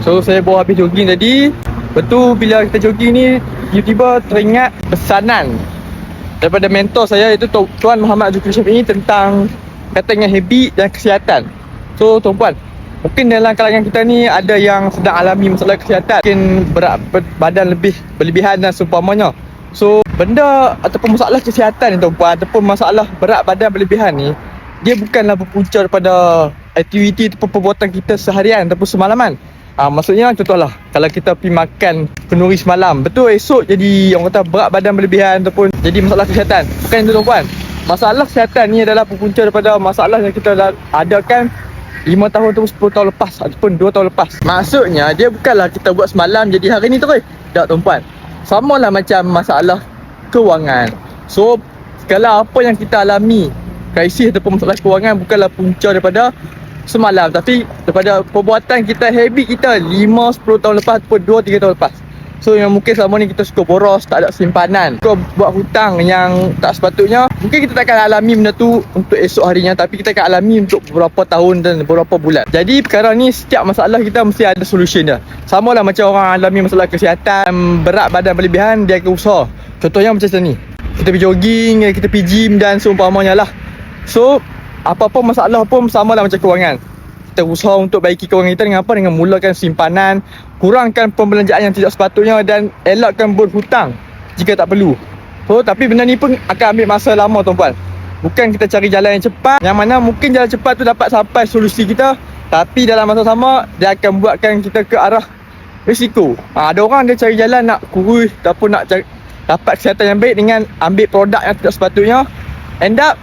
So saya baru habis jogging tadi. Betul bila kita jogging ni, tiba-tiba teringat pesanan daripada mentor saya, iaitu Tuan Muhammad Zulkifli Syafiee, tentang kaitan dengan habit dan kesihatan. So tuan-puan, mungkin dalam kalangan kita ni ada yang sedang alami masalah kesihatan, mungkin berat badan berlebihan dan seumpamanya. So benda ataupun masalah kesihatan ni tuan-puan, ataupun masalah berat badan berlebihan ni, dia bukanlah berpunca daripada aktiviti ataupun perbuatan kita seharian ataupun semalaman. Maksudnya contohlah, kalau kita pergi makan kenduri semalam, betul esok jadi orang kata berat badan berlebihan ataupun jadi masalah kesihatan. Bukan itu tuan-puan. Masalah kesihatan ni adalah berpunca daripada masalah yang kita adakan 5 tahun ataupun 10 tahun lepas ataupun 2 tahun lepas. Maksudnya dia bukanlah kita buat semalam jadi hari ni terus. Tak tuan-puan. Sama lah macam masalah kewangan. So segala apa yang kita alami, krisis ataupun masalah kewangan, bukanlah punca daripada semalam, tapi daripada perbuatan kita, habit kita 5-10 tahun lepas ataupun 2-3 tahun lepas. So yang mungkin selama ni kita suka boros, tak ada simpanan, suka buat hutang yang tak sepatutnya. Mungkin kita takkan alami benda tu untuk esok harinya, tapi kita akan alami untuk beberapa tahun dan beberapa bulan. Jadi perkara ni, setiap masalah kita mesti ada solution dia. Sama lah macam orang alami masalah kesihatan, berat badan berlebihan, dia akan usaha. Contohnya macam ni, kita pergi jogging, kita pergi gym dan seumpamanya lah. So apa-apa masalah pun sama lah macam kewangan. Kita usaha untuk baiki kewangan kita dengan apa? Dengan mulakan simpanan, kurangkan pembelanjaan yang tidak sepatutnya dan elakkan berhutang jika tak perlu. So tapi benda ni pun akan ambil masa lama tuan-puan. Bukan kita cari jalan yang cepat, yang mana mungkin jalan cepat tu dapat sampai solusi kita, tapi dalam masa sama dia akan buatkan kita ke arah risiko. Ada orang dia cari jalan nak kurus ataupun nak cari, dapat kesihatan yang baik dengan ambil produk yang tidak sepatutnya, end up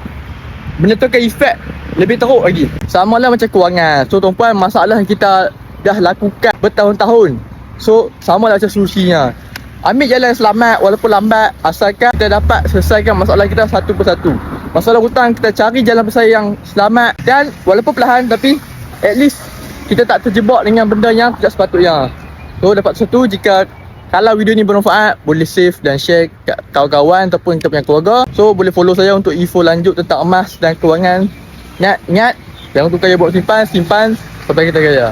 menentukan efek lebih teruk lagi. Sama lah macam kewangan. So tuan-puan, masalah yang kita dah lakukan bertahun-tahun, so sama lah macam solusinya. Ambil jalan selamat walaupun lambat, asalkan kita dapat selesaikan masalah kita satu persatu. Masalah hutang, kita cari jalan besar yang selamat dan walaupun perlahan, tapi at least kita tak terjebak dengan benda yang tidak sepatutnya. So dapat satu, jika kalau video ni bermanfaat, boleh save dan share kat kawan-kawan ataupun kita punya keluarga. So boleh follow saya untuk info lanjut tentang emas dan kewangan. Ingat, jangan tukar buat simpan sampai kita kaya.